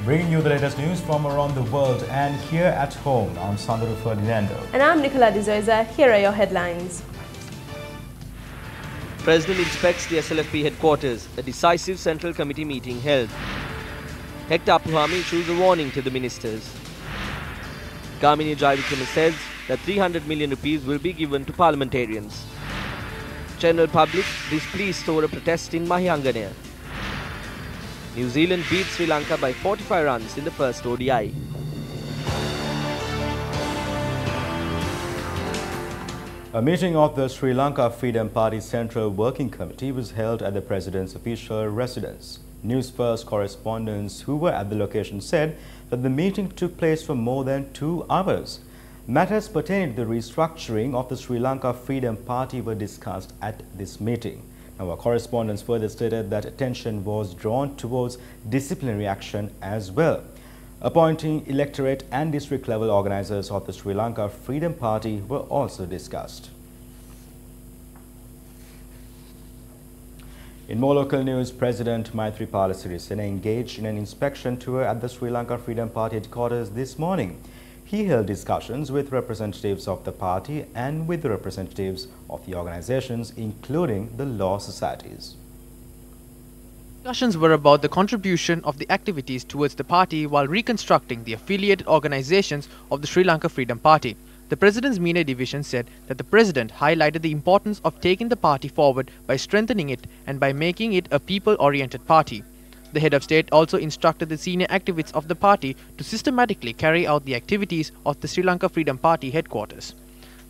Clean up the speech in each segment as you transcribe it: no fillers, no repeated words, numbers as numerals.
Bringing you the latest news from around the world and here at home. I'm Sandro Ferdinando. And I'm Nicola De Souza. Here are your headlines. President inspects the SLFP headquarters. A decisive Central Committee meeting held. Hector Apuhami issues a warning to the ministers. Kamini Jaivikama says that 300 million rupees will be given to parliamentarians. General public displeased over a protest in Mahyanganaya. New Zealand beat Sri Lanka by 45 runs in the first ODI. A meeting of the Sri Lanka Freedom Party Central Working Committee was held at the President's official residence. Newsfirst correspondents who were at the location said that the meeting took place for more than 2 hours. Matters pertaining to the restructuring of the Sri Lanka Freedom Party were discussed at this meeting. Now, our correspondents further stated that attention was drawn towards disciplinary action as well. Appointing electorate and district level organizers of the Sri Lanka Freedom Party were also discussed. In more local news, President Maithripala Sirisena engaged in an inspection tour at the Sri Lanka Freedom Party headquarters this morning. He held discussions with representatives of the party and with the representatives of the organizations, including the law societies. Discussions were about the contribution of the activities towards the party while reconstructing the affiliated organizations of the Sri Lanka Freedom Party. The President's Media Division said that the President highlighted the importance of taking the party forward by strengthening it and by making it a people-oriented party. The head of state also instructed the senior activists of the party to systematically carry out the activities of the Sri Lanka Freedom Party headquarters.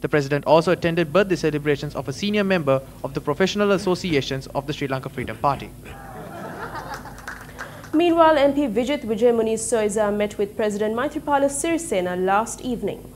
The President also attended birthday celebrations of a senior member of the professional associations of the Sri Lanka Freedom Party. Meanwhile, MP Vijit Vijayamuni Soiza met with President Maithripala Sirisena last evening.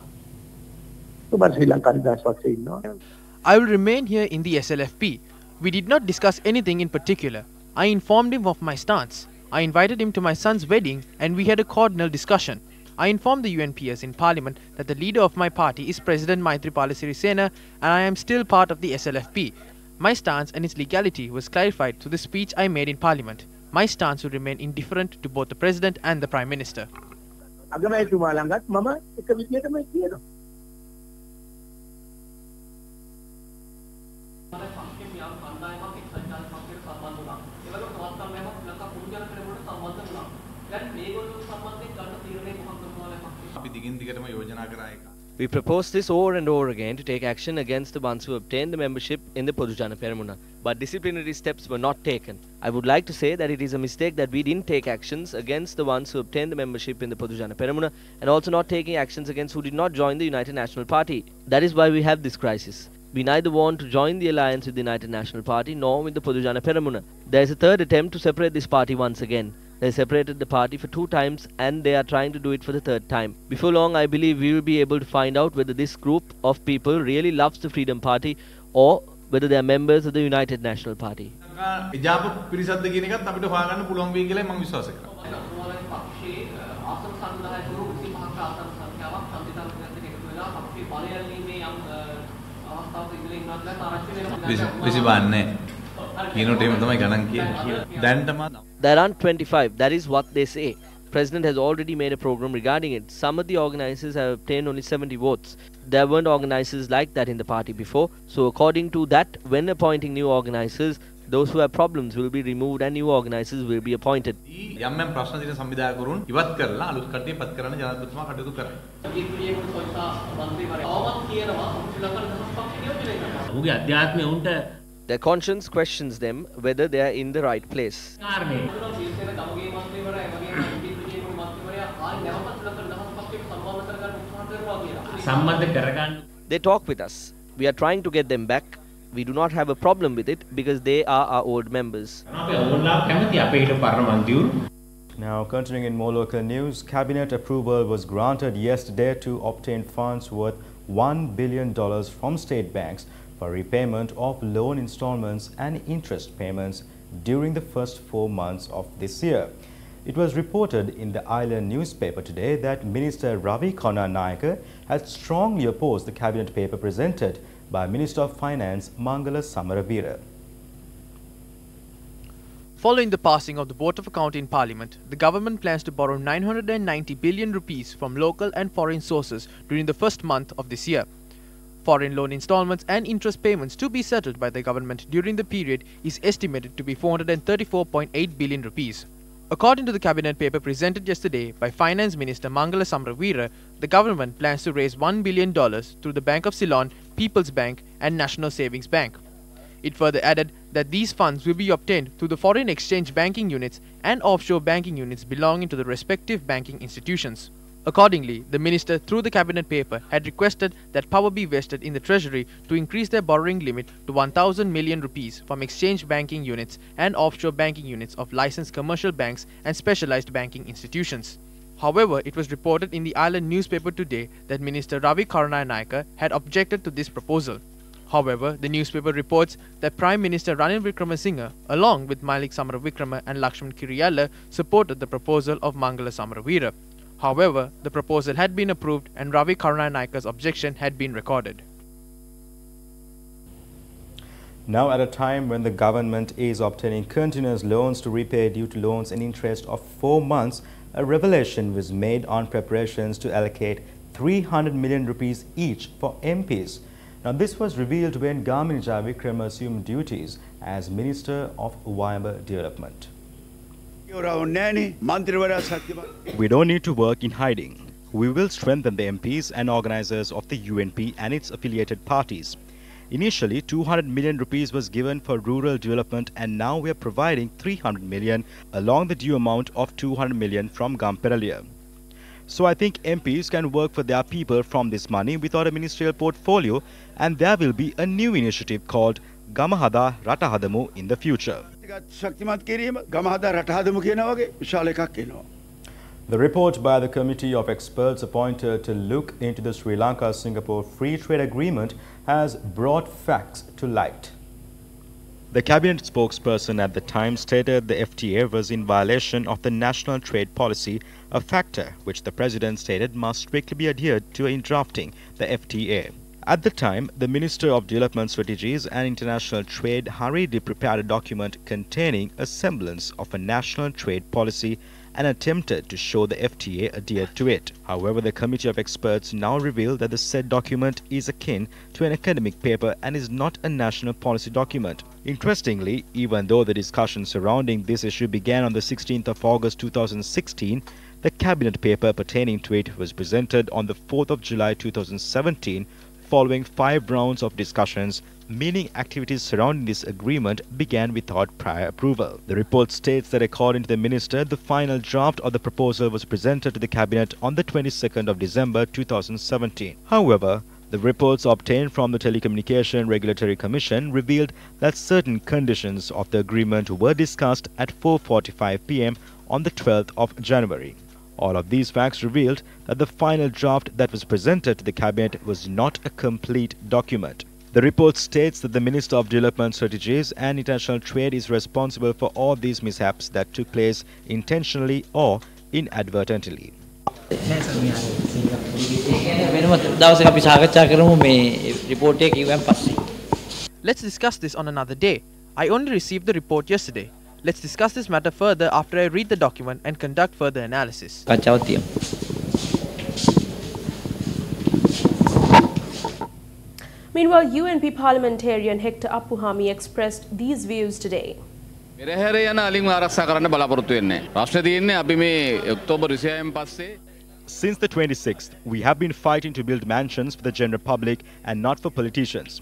I will remain here in the SLFP. We did not discuss anything in particular. I informed him of my stance. I invited him to my son's wedding and we had a cordial discussion. I informed the UNPS in Parliament that the leader of my party is President Maithripala Sirisena and I am still part of the SLFP. My stance and its legality was clarified through the speech I made in Parliament. My stance will remain indifferent to both the President and the Prime Minister. We proposed this over and over again to take action against the ones who obtained the membership in the Podujana Peramuna, but disciplinary steps were not taken. I would like to say that it is a mistake that we didn't take actions against the ones who obtained the membership in the Podujana Peramuna and also not taking actions against who did not join the United National Party. That is why we have this crisis. We neither want to join the alliance with the United National Party nor with the Podujana Peramuna. There is a third attempt to separate this party once again. They separated the party for 2 times and they are trying to do it for the 3rd time. Before long, I believe we will be able to find out whether this group of people really loves the Freedom Party or whether they are members of the United National Party. There aren't 25, that is what they say. President has already made a program regarding it. Some of the organizers have obtained only 70 votes. There weren't organizers like that in the party before. So according to that, when appointing new organizers, those who have problems will be removed and new organizers will be appointed. Their conscience questions them whether they are in the right place. They talk with us. We are trying to get them back. We do not have a problem with it because they are our old members. Now, continuing in more local news, Cabinet approval was granted yesterday to obtain funds worth $1 billion from state banks for repayment of loan installments and interest payments during the first 4 months of this year. It was reported in the Island newspaper today that Minister Ravi Karunanayake had strongly opposed the cabinet paper presented by Minister of Finance Mangala Samaravira. Following the passing of the Board of Account in Parliament, the government plans to borrow 990 billion rupees from local and foreign sources during the first month of this year. Foreign loan installments and interest payments to be settled by the government during the period is estimated to be 434.8 billion rupees. According to the cabinet paper presented yesterday by Finance Minister Mangala Samaraweera, the government plans to raise $1 billion through the Bank of Ceylon, People's Bank and National Savings Bank. It further added that these funds will be obtained through the foreign exchange banking units and offshore banking units belonging to the respective banking institutions. Accordingly, the minister through the cabinet paper had requested that power be vested in the treasury to increase their borrowing limit to 1,000 million rupees from exchange banking units and offshore banking units of licensed commercial banks and specialized banking institutions. However, it was reported in the Island newspaper today that Minister Ravi Karunayanaka had objected to this proposal. However, the newspaper reports that Prime Minister Ranil Wickremesinghe, along with Malik Samaravikrama and Lakshman Kiriyalla, supported the proposal of Mangala Samaraweera. However, the proposal had been approved and Ravi Karunayanaka's objection had been recorded. Now, at a time when the government is obtaining continuous loans to repay due to loans and interest of 4 months, a revelation was made on preparations to allocate 300 million rupees each for MPs. Now, this was revealed when Gaminija Wickrama assumed duties as Minister of Wayamba Development. We don't need to work in hiding. We will strengthen the MPs and organizers of the UNP and its affiliated parties. Initially, 200 million rupees was given for rural development, and now we are providing 300 million along the due amount of 200 million from Gamperaliya. So I think MPs can work for their people from this money without a ministerial portfolio, and there will be a new initiative called Gamahada Ratahadamu in the future. The report by the committee of experts appointed to look into the Sri Lanka-Singapore Free Trade Agreement has brought facts to light. The cabinet spokesperson at the time stated the FTA was in violation of the national trade policy, a factor which the president stated must strictly be adhered to in drafting the FTA. At the time, the Minister of Development Strategies and International Trade hurriedly prepared a document containing a semblance of a national trade policy and attempted to show the FTA adhered to it. However, the committee of experts now revealed that the said document is akin to an academic paper and is not a national policy document. Interestingly, even though the discussion surrounding this issue began on the 16th of August 2016, the cabinet paper pertaining to it was presented on the 4th of July 2017 following 5 rounds of discussions, meaning activities surrounding this agreement began without prior approval. The report states that according to the minister, the final draft of the proposal was presented to the cabinet on the 22nd of December 2017. However, the reports obtained from the Telecommunication Regulatory Commission revealed that certain conditions of the agreement were discussed at 4:45 p.m. on the 12th of January. All of these facts revealed that the final draft that was presented to the cabinet was not a complete document. The report states that the Minister of Development Strategies and International Trade is responsible for all these mishaps that took place intentionally or inadvertently. Let's discuss this on another day. I only received the report yesterday. Let's discuss this matter further after I read the document and conduct further analysis. Meanwhile, UNP parliamentarian Hector Appuhami expressed these views today. Since the 26th, we have been fighting to build mansions for the general public and not for politicians.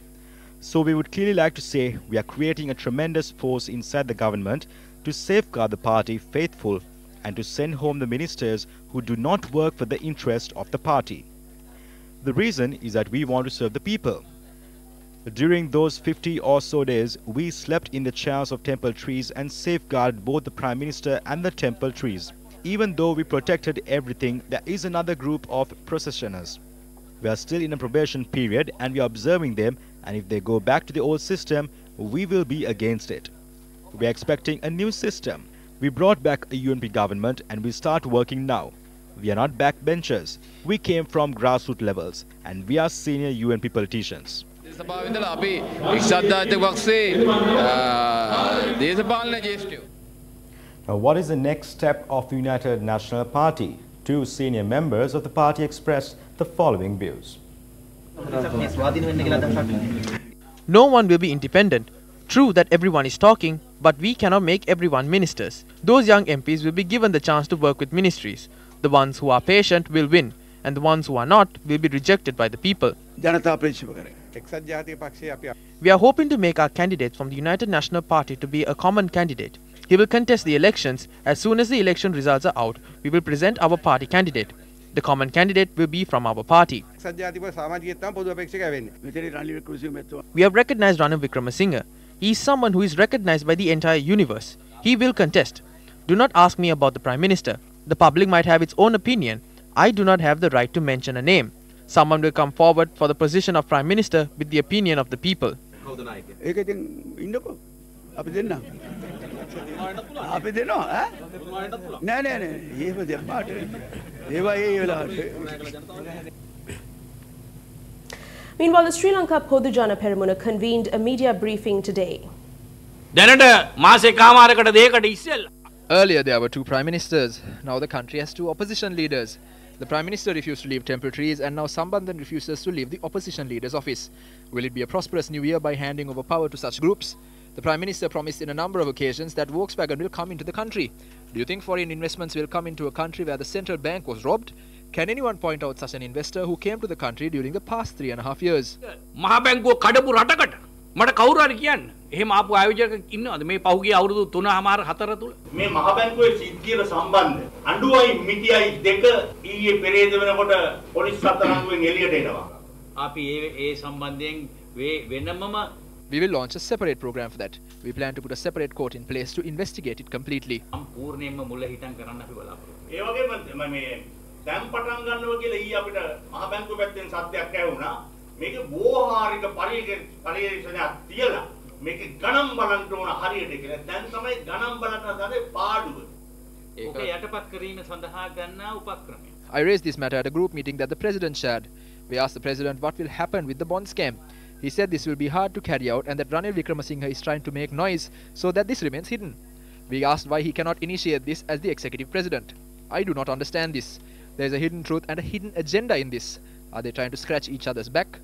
So we would clearly like to say we are creating a tremendous force inside the government to safeguard the party faithful and to send home the ministers who do not work for the interest of the party. The reason is that we want to serve the people. During those 50 or so days, we slept in the chairs of temple trees and safeguarded both the Prime Minister and the temple trees. Even though we protected everything, there is another group of processioners. We are still in a probation period and we are observing them, and if they go back to the old system, we will be against it. We are expecting a new system. We brought back a UNP government and we start working now. We are not backbenchers. We came from grassroots levels and we are senior UNP politicians. What is the next step of the United National Party? Two senior members of the party expressed the following views. No one will be independent. True that everyone is talking, but we cannot make everyone ministers. Those young MPs will be given the chance to work with ministries. The ones who are patient will win, and the ones who are not will be rejected by the people. We are hoping to make our candidate from the United National Party to be a common candidate. He will contest the elections. As soon as the election results are out, we will present our party candidate. The common candidate will be from our party. We have recognized Ranil Wickremesinghe. He is someone who is recognized by the entire universe. He will contest. Do not ask me about the Prime Minister. The public might have its own opinion. I do not have the right to mention a name. Someone will come forward for the position of Prime Minister with the opinion of the people. Meanwhile, the Sri Lanka Podujana Peramuna convened a media briefing today. Earlier there were two prime ministers. Now the country has two opposition leaders. The Prime Minister refused to leave temporary and now Sambandhan refuses to leave the opposition leader's office. Will it be a prosperous new year by handing over power to such groups? The Prime Minister promised in a number of occasions that Volkswagen will come into the country. Do you think foreign investments will come into a country where the central bank was robbed? Can anyone point out such an investor who came to the country during the past 3.5 years? මහබැංකුව කඩපු රටකට මට කවුරු හරි කියන්න. එහෙම ආපු ආයෝජකයෙක් ඉන්නවද මේ පහුගිය අවුරුදු 3.5 4 තුල? මේ මහබැංකුවේ සිද්ධියට සම්බන්ධ අඬුවයි මිටියයි දෙක ඊයේ පෙරේද වෙනකොට පොලිස් අත්අඩංගුවෙන් එළියට එනවා. අපි ඒ සම්බන්ධයෙන් වෙනමම We will launch a separate program for that. We plan to put a separate court in place to investigate it completely. සම්පූර්ණයෙන්ම මුල හිටන් කරන්න අපි බලාපොරොත්තු. ඒ වගේම මේ දැන් පටන් ගන්නවා කියලා ඊ අපිට මහබැංකුව පැත්තෙන් සත්‍යයක් ඇහුණා. මේක බෝහාරික පරිේෂණයක් තියලා මේක ගණන් බලන්න ඕන හරියට කියලා. දැන් තමයි ගණන් බලන්න හදන්නේ පාඩුව. ඒක යටපත් කිරීම සඳහා ගන්නා උපක්‍රමය. I raised this matter at a group meeting that the President chaired. We asked the President what will happen with the bond scam. He said this will be hard to carry out and that Ranil Wickremesinghe is trying to make noise so that this remains hidden. We asked why he cannot initiate this as the Executive President. I do not understand this. There is a hidden truth and a hidden agenda in this. Are they trying to scratch each other's back?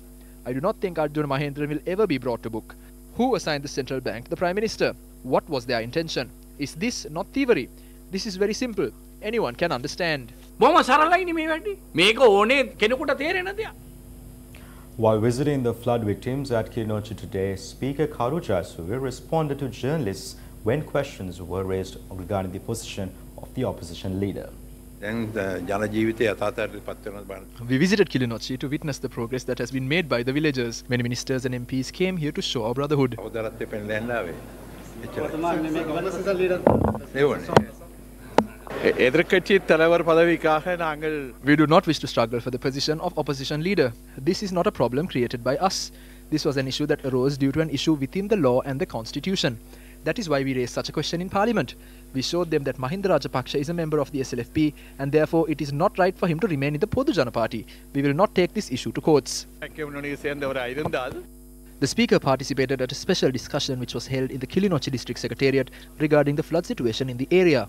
I do not think Arjuna Mahendran will ever be brought to book. Who assigned the central bank to the Prime Minister? What was their intention? Is this not thievery? This is very simple. Anyone can understand. බොහොම සරලයිනේ මේ වැඩේ. මේක ඕනේ කෙනෙකුට තේරෙන දෙයක්. While visiting the flood victims at Kilinochchi today, Speaker Karu Jayasuriya responded to journalists when questions were raised regarding the position of the opposition leader. We visited Kilinochchi to witness the progress that has been made by the villagers. Many ministers and MPs came here to show our brotherhood. We do not wish to struggle for the position of opposition leader. This is not a problem created by us. This was an issue that arose due to an issue within the law and the constitution. That is why we raised such a question in Parliament. We showed them that Mahinda Rajapaksa is a member of the SLFP and therefore it is not right for him to remain in the Podujana party. We will not take this issue to courts. The Speaker participated at a special discussion which was held in the Kilinochchi District Secretariat regarding the flood situation in the area.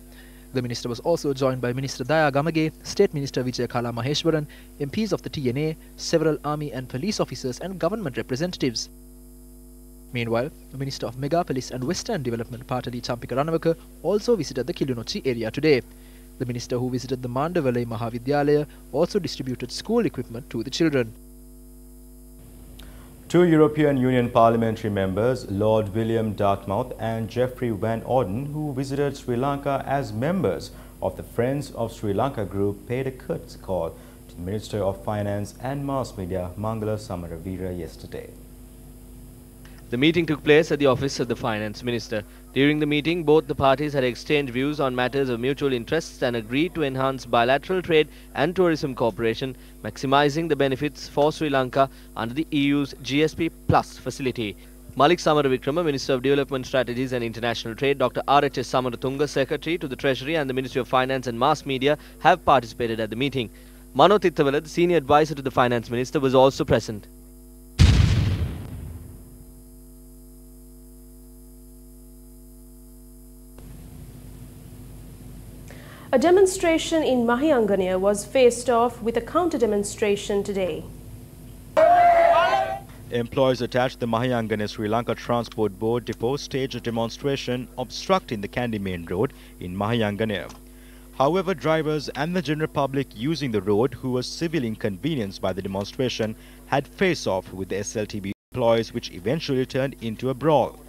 The Minister was also joined by Minister Daya Gamage, State Minister Vijayakala Maheshwaran, MPs of the TNA, several army and police officers and government representatives. Meanwhile, the Minister of Megapolis and Western Development Patali Champika Ranawaka also visited the Kilinochchi area today. The Minister who visited the Mandawalai Mahavidyalaya also distributed school equipment to the children. Two European Union parliamentary members, Lord William Dartmouth and Geoffrey Van Orden, who visited Sri Lanka as members of the Friends of Sri Lanka group, paid a courtesy call to the Minister of Finance and Mass Media, Mangala Samaravira, yesterday. The meeting took place at the office of the Finance Minister. During the meeting, both the parties had exchanged views on matters of mutual interests and agreed to enhance bilateral trade and tourism cooperation, maximizing the benefits for Sri Lanka under the EU's GSP Plus facility. Malik Samaravikrama, Minister of Development Strategies and International Trade, Dr. R.H.S. Samaratunga, Secretary to the Treasury and the Ministry of Finance and Mass Media have participated at the meeting. Mano Tittawala, the Senior Advisor to the Finance Minister, was also present. A demonstration in Mahayangana was faced off with a counter-demonstration today. Employees attached the Mahayangana Sri Lanka Transport Board depot staged a demonstration obstructing the Kandy Main Road in Mahayangana. However, drivers and the general public using the road who were severely inconvenienced by the demonstration had face-off with the SLTB employees, which eventually turned into a brawl.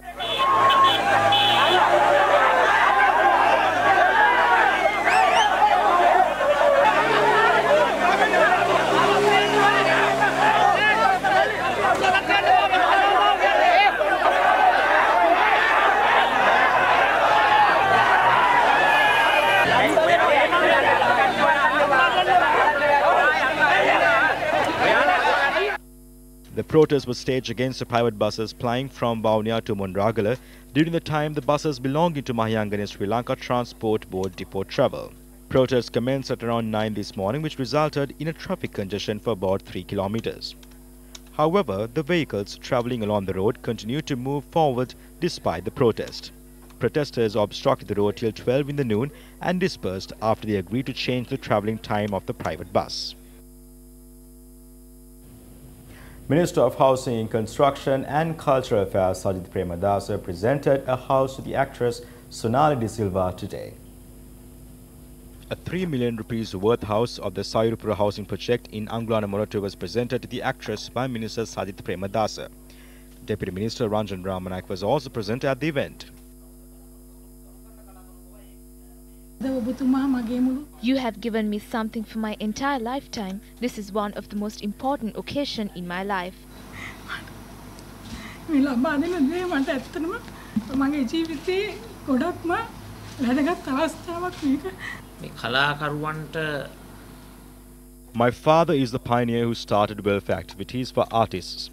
The protest was staged against the private buses plying from Vavuniya to Monragala during the time the buses belonging to Mahayangana Sri Lanka Transport Board depot travel. Protests commenced at around 9 this morning, which resulted in a traffic congestion for about 3 kilometers. However, the vehicles travelling along the road continued to move forward despite the protest. Protesters obstructed the road till 12 in the noon and dispersed after they agreed to change the travelling time of the private bus. Minister of Housing, Construction and Cultural Affairs Sajith Premadasa presented a house to the actress Sonali De Silva today. A 3 million rupees worth house of the Sayurupura housing project in Anglana Morato was presented to the actress by Minister Sajith Premadasa. Deputy Minister Ranjan Ramanak was also present at the event. You have given me something for my entire lifetime. This is one of the most important occasions in my life. My father is the pioneer who started welfare activities for artists.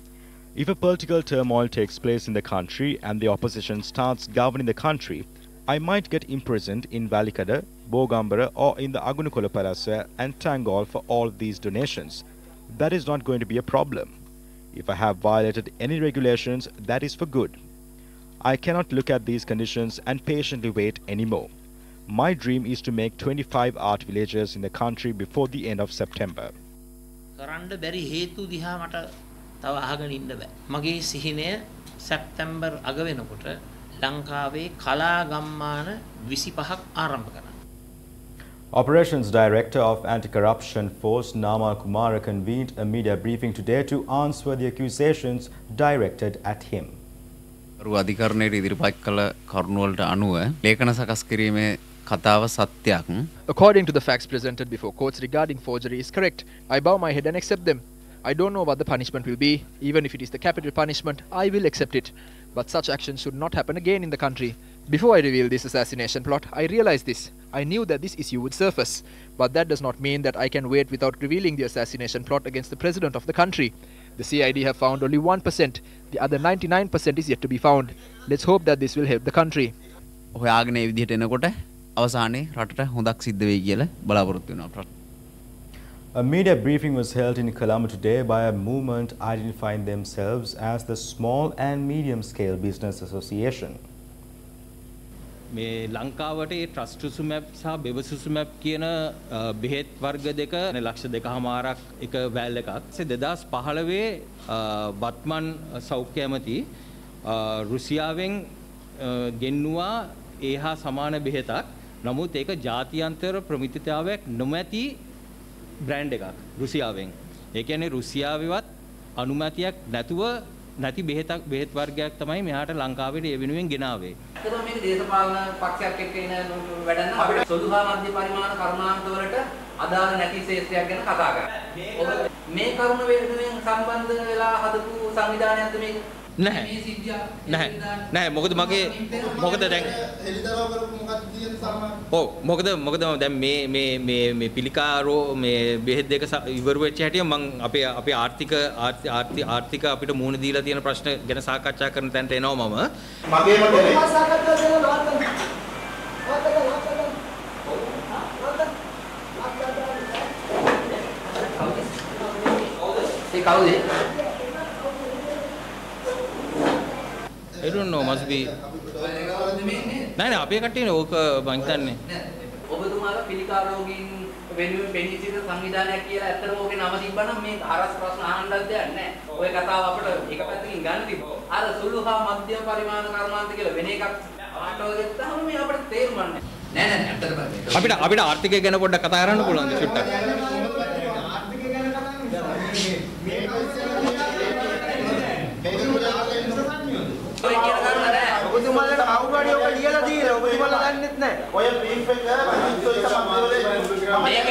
If a political turmoil takes place in the country and the opposition starts governing the country, I might get imprisoned in Valikada, Bogambara or in the Agunukola Palasa and Tangol for all these donations. That is not going to be a problem. If I have violated any regulations, that is for good. I cannot look at these conditions and patiently wait anymore. My dream is to make 25 art villages in the country before the end of September. September අග වෙනකොට ලංකාවේ කලා ගම්මාන 25ක් ආරම්භ කරනවා. Operations Director of Anti-Corruption Force Nama Kumara convened a media briefing today to answer the accusations directed at him. අධිකරණයට ඉදිරිපත් කළ කරුණු වලට අනුව ලේඛන සකස් කිරීමේ කතාව සත්‍යයක්. According to the facts presented before courts regarding forgery is correct. I bow my head and accept them. I don't know what the punishment will be. Even if it is the capital punishment, I will accept it. But such action should not happen again in the country. Before I reveal this assassination plot, I realized this. I knew that this issue would surface. But that does not mean that I can wait without revealing the assassination plot against the president of the country. The CID have found only 1%. The other 99% is yet to be found. Let's hope that this will help the country. හොයාගෙන මේ විදිහට එනකොට අවසානයේ රටට හොඳක් සිද්ධ වෙයි කියලා බලාපොරොත්තු වෙනවා. A media briefing was held in Colombo today by a movement identifying themselves as the Small and Medium Scale Business Association. මේ ලංකාවට ඒ ට්‍රස්ටුසුමැප් සහ බෙවසුසුමැප් කියන බෙහෙත් වර්ග දෙක ලක්ෂ 2.5ක් එක වැල් එකක්. 2015 බත්මන් සෞඛ්‍ය ඇමති රුසියාවෙන් ගෙන්නුවා ඒ හා සමාන බෙහෙතක්. නමුත් ඒක ජාත්‍යන්තර ප්‍රමිතිතාවයක් නොමැති බ්‍රෑන්ඩ් එකක් රුසියාවෙන්. ඒ කියන්නේ රුසියාවේවත් අනුමැතියක් නැතුව නැති බෙහෙත් වර්ගයක් තමයි මෙහාට ලංකාවට ඒ වෙනුවෙන් ගෙනාවේ. ඒතකොට මේක දේශපාලන පක්ෂයක් එක්ක එන වැඩ නම් අපිට සොදු හා මධ්‍ය පරිමාණ කර්මාන්ත වලට අදාළ නැති ශේෂ්ත්‍රයක් ගැන කතා කරා. මේ කරුණ වෙනුවෙන් සම්බන්ධ වෙලා හදපු සංවිධානයක්ද මේක? නැහැ. මේ සිද්ධිය නැහැ මොකද දැන් එලිදරව කරපු මොකක්ද කියන සාමාන්‍ය ඔව් මොකද දැන් මේ පිළිකාරෝ මේ බෙහෙත් දෙක ඉවර වෙච්ච හැටිය මම අපේ ආර්ථික අපිට මුහුණ දීලා තියෙන ප්‍රශ්න ගැන සාකච්ඡා කරන තැනට එනවා මම ඒ කවුද? I don't know, must be. නෑ අපේ කට්ටියනේ ඕක මං හිතන්නේ. ඔබතුමාලා පිළිකා රෝගීන් වෙනුවෙන් පෙනී සිටින සංවිධානයක් කියලා ඇත්තටම ඕකේ නම තිබ්බනම් මේ හරස් ප්‍රශ්න අහන්නත් දෙයක් නැහැ. ඔය කතාව අපිට එක පැත්තකින් ගන්න තිබ්බා. අර සුළු හා මධ්‍යම පරිමාණ කර්මාන්ත කියලා වෙන එකක් ආටෝ දෙත්තාම මේ අපිට තේරුම්න්නේ නැහැ. නෑ ඇත්තටම අපිට ආර්ථිකය ගැන පොඩ්ඩක් කතා කරන්න පුළුවන්ද චුට්ටක්? ආර්ථිකය ගැන කතා කරන්නේ මේ ඔය කියන කරුණ නෑ. ඔබතුමාලට කවුරු හරි ඔක ලියලා දීලා ඔබතුමාලා දන්නෙත් නෑ. ඔය බ්‍රීෆ් එක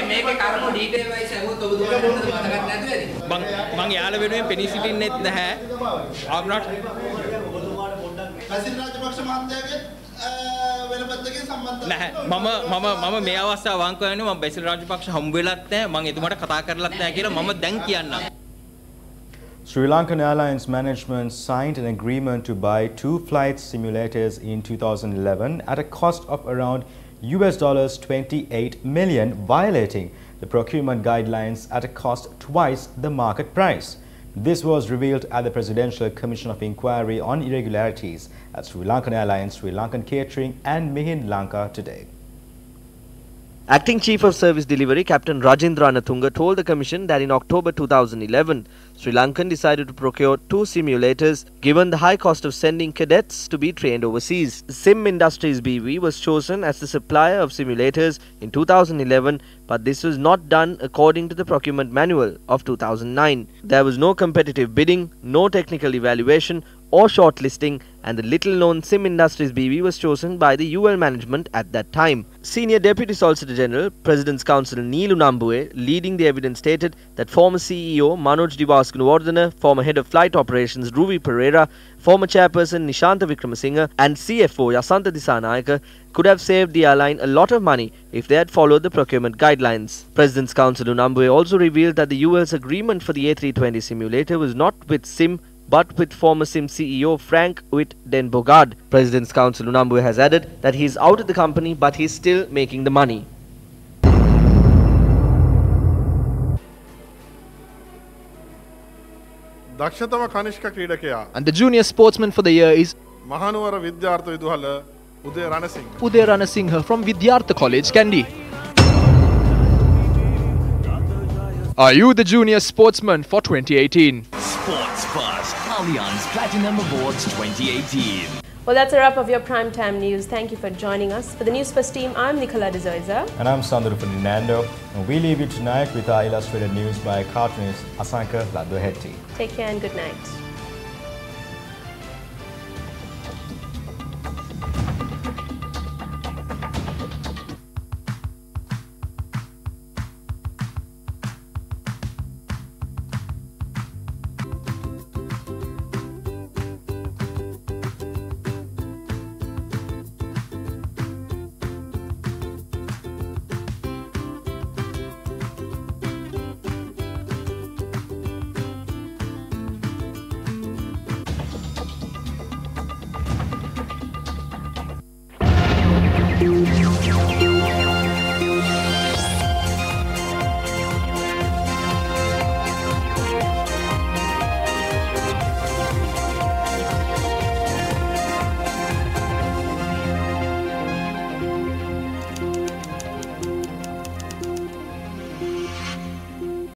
මේකේ කරුණු ඩීටේල් වයිස් අහුවොත් ඔබතුමාලට මතකත් නැති වෙයි. මං යාළ වෙනුවෙන් පෙනී සිටින්නෙත් නැහැ. I'm not බැසිල් රාජපක්ෂ මහත්තයාගේ වෙනපැත්තකින් සම්බන්ධ නැහැ. මම මේ අවස්ථාව වංක වෙන්නේ මම බැසිල් රාජපක්ෂ හම්බ වෙලත් නැහැ. මම එතුමාට කතා කරලත් නැහැ කියලා මම දැන් කියන්නම්. Sri Lankan Airlines management signed an agreement to buy 2 flight simulators in 2011 at a cost of around $28 million, violating the procurement guidelines at a cost twice the market price. This was revealed at the Presidential Commission of Inquiry on Irregularities at Sri Lankan Airlines, Sri Lankan Catering and Mihin Lanka today. Acting Chief of Service Delivery Captain Rajendra Anatunga told the Commission that in October 2011, Sri Lankan decided to procure 2 simulators given the high cost of sending cadets to be trained overseas. Sim Industries BV was chosen as the supplier of simulators in 2011, but this was not done according to the procurement manual of 2009. There was no competitive bidding, no technical evaluation or shortlisting, and the little-known Sim Industries BV was chosen by the UL management at that time. Senior Deputy Solicitor General, President's Counsel Neelu Nambue, leading the evidence, stated that former CEO Manoj Diwaskanuvardhana, former Head of Flight Operations Ruvi Pereira, former Chairperson Nishantha Wickramasinghe and CFO Yasantha Disanayaka could have saved the airline a lot of money if they had followed the procurement guidelines. President's Counsel Nambue also revealed that the UL's agreement for the A320 simulator was not with Sim but with former Sim CEO Frank Witt Den Bogard. President's Counsel Unambue has added that he is out of the company but he is still making the money. දක්ෂතම Kanishka ක්‍රීඩකයා And the junior sportsman for the year is Mahanuwara විද්‍යාර්ථ විදුහල Udaya Ranasinghe. Uday Ranasinghe from Vidyartha College, Kandy. Are you the junior sportsman for 2018? Sports First Allianz Platinum Awards 2018. Well, that's a wrap of your primetime news. Thank you for joining us. For the Newsfirst team, I'm Nicola De Zoiza. And I'm Sandro Ferdinando. And we leave you tonight with our illustrated news by cartoonist Asanka Laddohetti. Take care and good night.